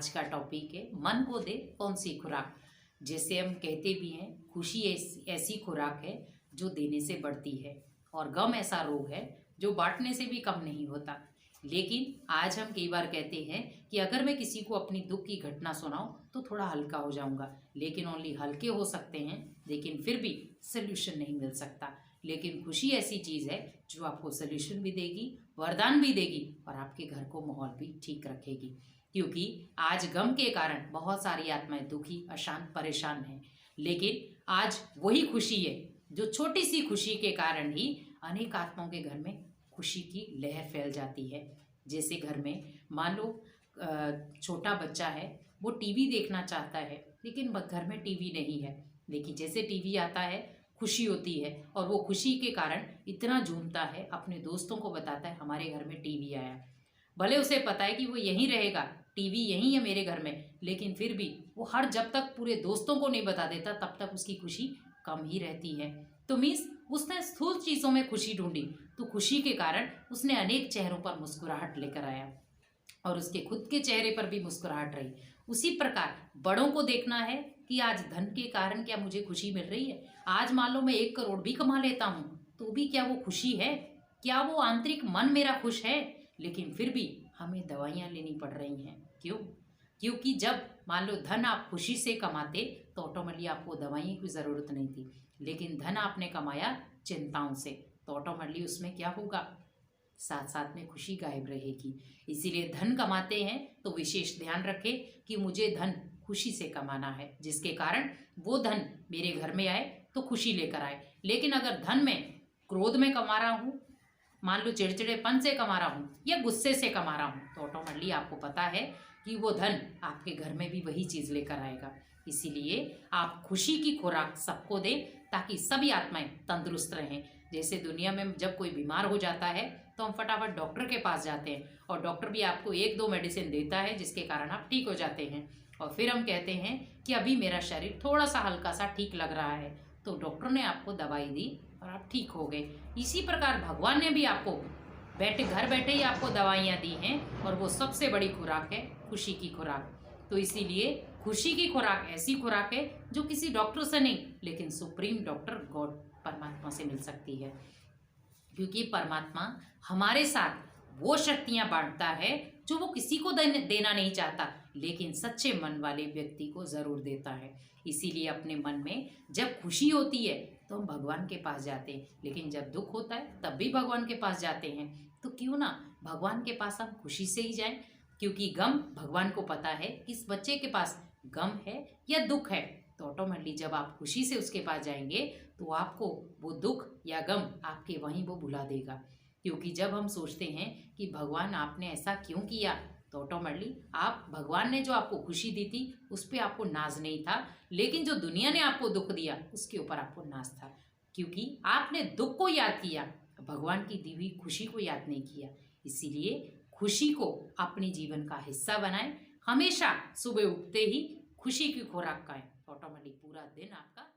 आज का टॉपिक है मन को दे कौन सी खुराक। जैसे हम कहते भी हैं, खुशी ऐसी खुराक है जो देने से बढ़ती है और गम ऐसा रोग है जो बांटने से भी कम नहीं होता। लेकिन आज हम कई बार कहते हैं कि अगर मैं किसी को अपनी दुख की घटना सुनाऊं तो थोड़ा हल्का हो जाऊंगा, लेकिन ओनली हल्के हो सकते हैं, लेकिन फिर भी सोल्यूशन नहीं मिल सकता। लेकिन खुशी ऐसी चीज़ है जो आपको सोल्यूशन भी देगी, वरदान भी देगी और आपके घर को माहौल भी ठीक रखेगी। क्योंकि आज गम के कारण बहुत सारी आत्माएं दुखी, अशांत, परेशान हैं, लेकिन आज वही खुशी है जो छोटी सी खुशी के कारण ही अनेक आत्माओं के घर में खुशी की लहर फैल जाती है। जैसे घर में मान लो छोटा बच्चा है, वो टीवी देखना चाहता है, लेकिन घर में टीवी नहीं है, लेकिन जैसे टीवी आता है खुशी होती है और वो खुशी के कारण इतना झूमता है, अपने दोस्तों को बताता है हमारे घर में टीवी आया। भले उसे पता है कि वो यहीं रहेगा, टीवी यहीं है मेरे घर में, लेकिन फिर भी वो जब तक पूरे दोस्तों को नहीं बता देता तब तक उसकी खुशी कम ही रहती है। तो मीन्स उसने स्थूल चीज़ों में खुशी ढूंढी, तो खुशी के कारण उसने अनेक चेहरों पर मुस्कुराहट लेकर आया और उसके खुद के चेहरे पर भी मुस्कुराहट रही। उसी प्रकार बड़ों को देखना है कि आज धन के कारण क्या मुझे खुशी मिल रही है। आज मान लो मैं 1 करोड़ भी कमा लेता हूँ तो भी क्या वो खुशी है? क्या वो आंतरिक मन मेरा खुश है? लेकिन फिर भी हमें दवाइयाँ लेनी पड़ रही हैं। क्यों? क्योंकि जब मान लो धन आप खुशी से कमाते तो ऑटोमेटिकली आपको दवाइयों की ज़रूरत नहीं थी, लेकिन धन आपने कमाया चिंताओं से, तो ऑटोमेटिकली उसमें क्या होगा, साथ साथ में खुशी गायब रहेगी। इसीलिए धन कमाते हैं तो विशेष ध्यान रखें कि मुझे धन खुशी से कमाना है, जिसके कारण वो धन मेरे घर में आए तो खुशी लेकर आए। लेकिन अगर धन में क्रोध में कमा रहा हूँ, मान लो चिड़चिड़ेपन से कमा रहा हूँ या गुस्से से कमा रहा हूँ, तो ऑटोमेटिकली आपको पता है कि वो धन आपके घर में भी वही चीज़ लेकर आएगा। इसीलिए आप खुशी की खुराक सबको दें ताकि सभी आत्माएं तंदुरुस्त रहें। जैसे दुनिया में जब कोई बीमार हो जाता है तो हम फटाफट डॉक्टर के पास जाते हैं और डॉक्टर भी आपको 1-2 मेडिसिन देता है जिसके कारण आप ठीक हो जाते हैं, और फिर हम कहते हैं कि अभी मेरा शरीर थोड़ा सा हल्का सा ठीक लग रहा है, तो डॉक्टर ने आपको दवाई दी और आप ठीक हो गए। इसी प्रकार भगवान ने भी आपको घर बैठे ही आपको दवाइयाँ दी हैं और वो सबसे बड़ी खुराक है खुशी की खुराक। तो इसीलिए खुशी की खुराक ऐसी खुराक है जो किसी डॉक्टर से नहीं, लेकिन सुप्रीम डॉक्टर गॉड परमात्मा से मिल सकती है। क्योंकि परमात्मा हमारे साथ वो शक्तियाँ बांटता है जो वो किसी को देना नहीं चाहता, लेकिन सच्चे मन वाले व्यक्ति को ज़रूर देता है। इसीलिए अपने मन में जब खुशी होती है तो हम भगवान के पास जाते हैं, लेकिन जब दुख होता है तब भी भगवान के पास जाते हैं। तो क्यों ना भगवान के पास हम खुशी से ही जाएं, क्योंकि गम भगवान को पता है किस बच्चे के पास गम है या दुख है। तो ऑटोमेटिकली जब आप खुशी से उसके पास जाएंगे तो आपको वो दुख या गम आपके वहीं वो भुला देगा। क्योंकि जब हम सोचते हैं कि भगवान आपने ऐसा क्यों किया, तो ऑटोमेटिकली आप भगवान ने जो आपको खुशी दी थी उस पर आपको नाज नहीं था, लेकिन जो दुनिया ने आपको दुख दिया उसके ऊपर आपको नाज था, क्योंकि आपने दुख को याद किया, भगवान की दी हुई खुशी को याद नहीं किया। इसीलिए खुशी को अपने जीवन का हिस्सा बनाएं। हमेशा सुबह उठते ही खुशी की खुराक खाएं, ऑटोमेटिक पूरा दिन आपका